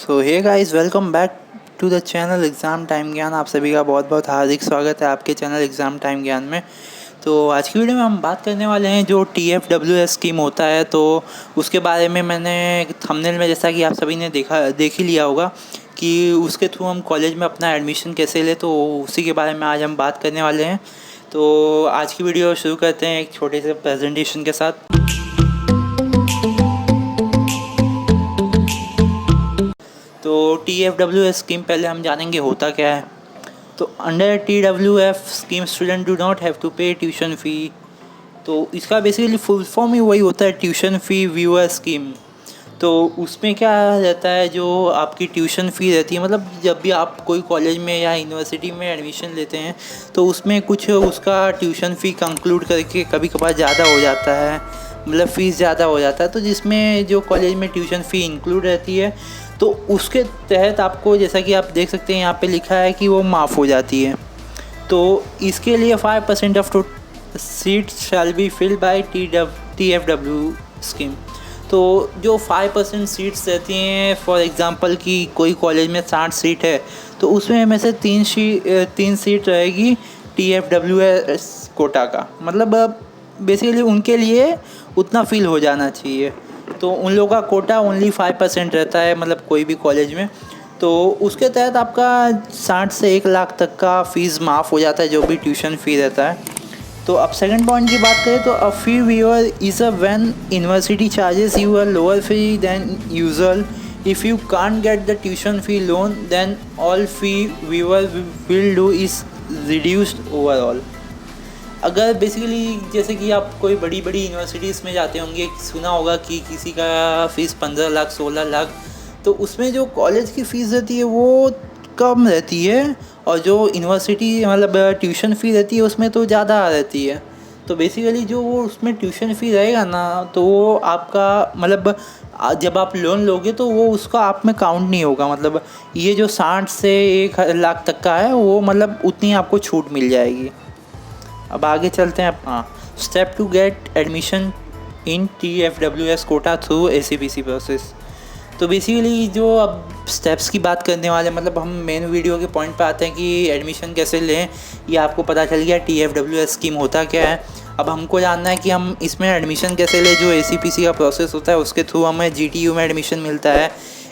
So hey guys, welcome back to the channel exam time ज्ञान। आप सभी का बहुत बहुत हार्दिक स्वागत है आपके चैनल एग्ज़ाम टाइम ज्ञान में। तो आज की वीडियो में हम बात करने वाले हैं जो TFWS स्कीम होता है, तो उसके बारे में मैंने थंबनेल में, जैसा कि आप सभी ने देख ही लिया होगा कि उसके थ्रू हम कॉलेज में अपना एडमिशन कैसे लें, तो उसी के बारे में आज हम बात करने वाले हैं। तो आज की वीडियो शुरू करते हैं एक छोटे से प्रेजेंटेशन के साथ। तो TFWS स्कीम पहले हम जानेंगे होता क्या है। तो under TWF scheme student do not have to pay tuition fee. तो इसका बेसिकली फुल फॉर्म ही वही होता है, ट्यूशन फ़ी व्यूअर स्कीम। तो उसमें क्या रहता है, जो आपकी ट्यूशन फ़ी रहती है, मतलब जब भी आप कोई कॉलेज में या यूनिवर्सिटी में एडमिशन लेते हैं तो उसमें कुछ उसका ट्यूशन फ़ी कंक्लूड करके कभी कभार ज़्यादा हो जाता है, मतलब फ़ीस ज़्यादा हो जाता है। तो जिसमें जो कॉलेज में ट्यूशन फ़ी इंक्लूड रहती है, तो उसके तहत आपको, जैसा कि आप देख सकते हैं यहाँ पे लिखा है कि वो माफ़ हो जाती है। तो इसके लिए 5% of seats shall be filled by TFW scheme. तो जो 5% सीट्स रहती हैं, फॉर एग्ज़ाम्पल कि कोई कॉलेज में 60 सीट है, तो उसमें में से 3 सीट रहेगी TFWS कोटा का। मतलब बेसिकली उनके लिए उतना फिल हो जाना चाहिए। तो उन लोगों का कोटा ओनली 5% रहता है, मतलब कोई भी कॉलेज में। तो उसके तहत आपका 60 से 1 लाख तक का फ़ीस माफ़ हो जाता है, जो भी ट्यूशन फ़ी रहता है। तो अब सेकंड पॉइंट की बात करें तो a fee waiver is a when university charges you a lower fee than usual. If you can't get the tuition fee loan then all fee waiver will do is reduced overall. अगर basically जैसे कि आप कोई बड़ी बड़ी universities में जाते होंगे, सुना होगा कि किसी का फ़ीस 15 लाख 16 लाख, तो उसमें जो कॉलेज की फ़ीस रहती है वो कम रहती है, और जो यूनिवर्सिटी मतलब ट्यूशन फ़ी रहती है उसमें तो ज़्यादा रहती है। तो बेसिकली जो वो उसमें ट्यूशन फ़ी रहेगा ना, तो वो आपका मतलब जब आप लोन लोगे तो वो उसका आप में काउंट नहीं होगा। मतलब ये जो 60 से 1 लाख तक का है, वो मतलब उतनी आपको छूट मिल जाएगी। अब आगे चलते हैं। Step to get admission in TFWS quota through ACPC process. तो बेसिकली जो अब स्टेप्स की बात करने वाले, मतलब हम मेन वीडियो के पॉइंट पे आते हैं कि एडमिशन कैसे लें। ये आपको पता चल गया TFWS स्कीम होता क्या है। अब हमको जानना है कि हम इसमें एडमिशन कैसे लें। जो ACPC का प्रोसेस होता है उसके थ्रू हमें GTU में एडमिशन मिलता है,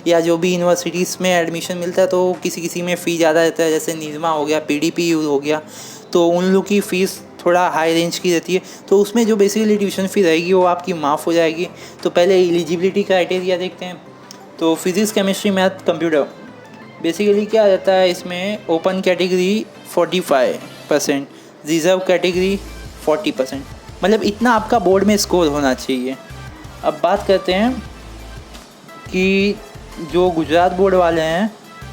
या जो भी यूनिवर्सिटीज़ में एडमिशन मिलता है, तो किसी किसी में फ़ी ज़्यादा रहता है, जैसे निरमा हो गया, PDPU हो गया, तो उन लोग की फ़ीस थोड़ा हाई रेंज की रहती है। तो उसमें जो बेसिकली ट्यूशन फ़ी रहेगी वो आपकी माफ़ हो जाएगी। तो पहले एलिजिबिलिटी क्राइटेरिया देखते हैं। तो physics chemistry math computer basically क्या रहता है, इसमें ओपन कैटेगरी 45%, रिजर्व कैटेगरी 40%, मतलब इतना आपका बोर्ड में स्कोर होना चाहिए। अब बात करते हैं कि जो गुजरात बोर्ड वाले हैं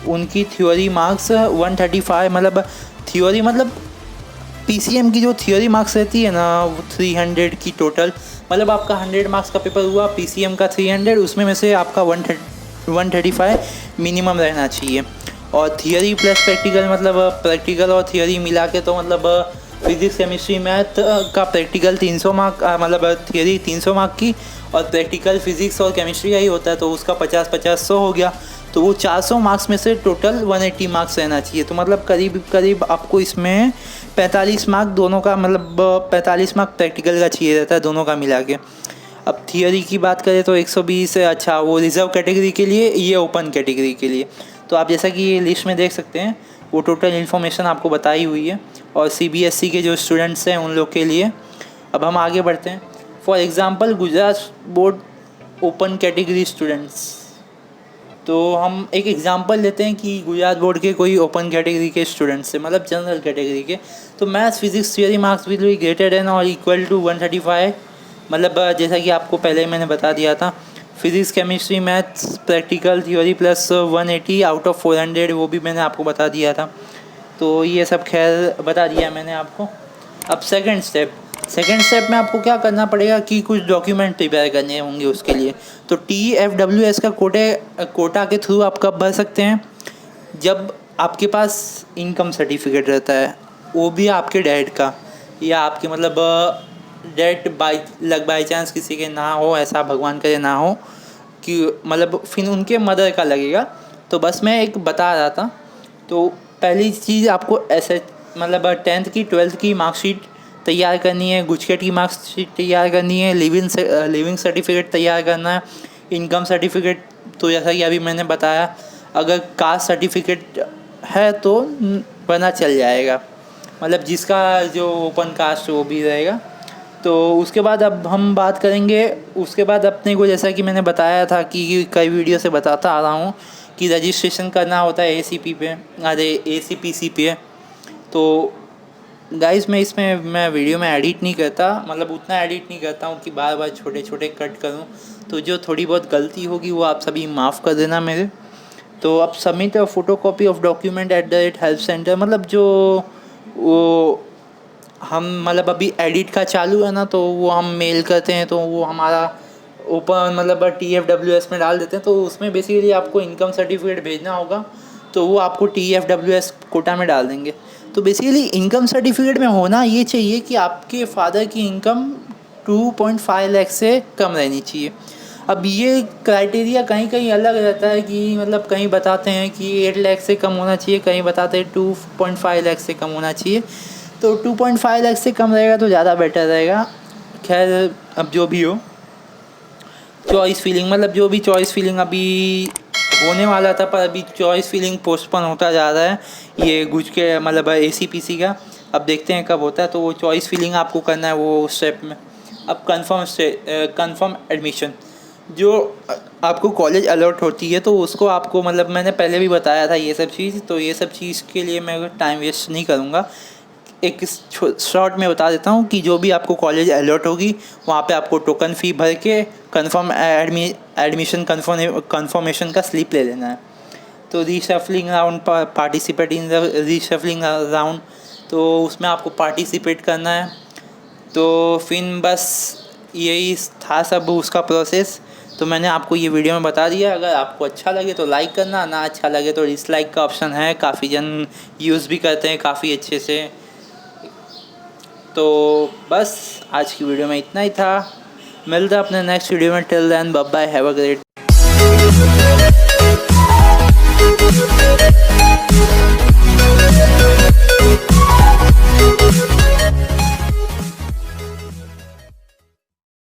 उनकी थ्योरी मार्क्स 135, मतलब थ्योरी मतलब PCM की जो थ्योरी मार्क्स रहती है ना, वो 300 की टोटल, मतलब आपका 100 मार्क्स का पेपर हुआ, PCM का 300, उसमें में से आपका 135 मिनिमम रहना चाहिए। और थियरी प्लस प्रैक्टिकल, मतलब प्रैक्टिकल और थियरी मिला के, तो मतलब फिज़िक्स केमिस्ट्री मैथ का प्रैक्टिकल 300 मार्क, मतलब थियरी 300 मार्क की, और प्रैक्टिकल फिज़िक्स और केमिस्ट्री का ही होता है, तो उसका 50-50 हो गया। तो वो 400 मार्क्स में से टोटल 180 मार्क्स रहना चाहिए। तो मतलब करीब करीब आपको इसमें 45 मार्क दोनों का, मतलब 45 मार्क प्रैक्टिकल का चाहिए रहता है दोनों का मिला के। अब थियरी की बात करें तो 120 है। अच्छा, वो रिज़र्व कैटेगरी के लिए, ये ओपन कैटेगरी के लिए। तो आप जैसा कि ये लिस्ट में देख सकते हैं, वो टोटल इन्फॉर्मेशन आपको बताई हुई है, और CBSE के जो स्टूडेंट्स हैं उन लोग के लिए। अब हम आगे बढ़ते हैं। For example Gujarat board open category students. तो हम एक एग्जांपल लेते हैं कि गुजरात बोर्ड के कोई ओपन कैटेगरी के स्टूडेंट्स से, मतलब जनरल कैटेगरी के, तो maths physics theory marks will be greater than और इक्वल टू 135। मतलब जैसा कि आपको पहले मैंने बता दिया था, physics chemistry maths practical theory plus 180 out of 400, वो भी मैंने आपको बता दिया था। तो ये सब खैर बता दिया मैंने आपको। अब सेकंड स्टेप में आपको क्या करना पड़ेगा कि कुछ डॉक्यूमेंट प्रिपेयर करने होंगे उसके लिए। तो TFWS का कोटा के थ्रू आप कब भर सकते हैं, जब आपके पास इनकम सर्टिफिकेट रहता है, वो भी आपके डैड का, या आपके मतलब डैड बाई चांस किसी के ना हो, ऐसा भगवान करे ना हो, कि मतलब फिर उनके मदर का लगेगा, तो बस मैं एक बता रहा था। तो पहली चीज़ आपको ऐसे मतलब 10th की 12th की मार्कशीट तैयार करनी है, गुजकेट की मार्कशीट तैयार करनी है, लिविंग सर्टिफिकेट तैयार करना है, इनकम सर्टिफिकेट तो जैसा कि अभी मैंने बताया, अगर कास्ट सर्टिफिकेट है तो बना चल जाएगा, मतलब जिसका जो ओपन कास्ट वो भी रहेगा। तो उसके बाद अब हम बात करेंगे, उसके बाद अपने को जैसा कि मैंने बताया था कि कई वीडियो से बताता आ रहा हूँ कि रजिस्ट्रेशन करना होता है ACP पे, अरे ACPC पे। तो गाइस मैं वीडियो में एडिट नहीं करता, मतलब उतना एडिट नहीं करता हूँ कि बार बार छोटे छोटे कट करूँ। तो जो थोड़ी बहुत गलती होगी वो आप सभी माफ़ कर देना मेरे। तो अब submit a photo copy of document @help centre, मतलब जो वो हम मतलब अभी एडिट का चालू है ना, तो वो हम मेल करते हैं तो वो हमारा ओपन मतलब TFWS में डाल देते हैं। तो उसमें बेसिकली आपको इनकम सर्टिफिकेट भेजना होगा, तो वो आपको TFWS कोटा में डाल देंगे। तो बेसिकली इनकम सर्टिफिकेट में होना ये चाहिए कि आपके फादर की इनकम 2.5 लाख से कम रहनी चाहिए। अब ये क्राइटेरिया कहीं कहीं अलग रहता है कि मतलब कहीं बताते हैं कि 8 लाख से कम होना चाहिए, कहीं बताते हैं 2.5 लाख से कम होना चाहिए। तो 2.5 लाख से कम रहेगा तो ज़्यादा बेटर रहेगा। खैर अब जो भी हो, चॉइस फीलिंग मतलब जो भी चॉइस फीलिंग अभी होने वाला था, पर अभी चॉइस फीलिंग पोस्टपोन होता जा रहा है, ये गुज के मतलब ACPC का। अब देखते हैं कब होता है। तो वो चॉइस फीलिंग आपको करना है वो स्टेप में। अब कंफर्म एडमिशन, जो आपको कॉलेज अलॉट होती है तो उसको आपको मतलब मैंने पहले भी बताया था ये सब चीज़। तो ये सब चीज़ के लिए मैं टाइम वेस्ट नहीं करूँगा, एक शॉर्ट में बता देता हूँ कि जो भी आपको कॉलेज अलॉट होगी वहाँ पे आपको टोकन फ़ी भर के एडमिशन कन्फर्मेशन का स्लिप ले लेना है। तो reshuffling round, participate in the reshuffling round, तो उसमें आपको पार्टिसिपेट करना है। तो फिर बस यही था सब उसका प्रोसेस। तो मैंने आपको ये वीडियो में बता दिया। अगर आपको अच्छा लगे तो लाइक करना, ना अच्छा लगे तो डिसलाइक का ऑप्शन है, काफ़ी जन यूज़ भी करते हैं काफ़ी अच्छे से। तो बस आज की वीडियो में इतना ही था। मिलते हैं अपने नेक्स्ट वीडियो में। Till then bye bye, have a great.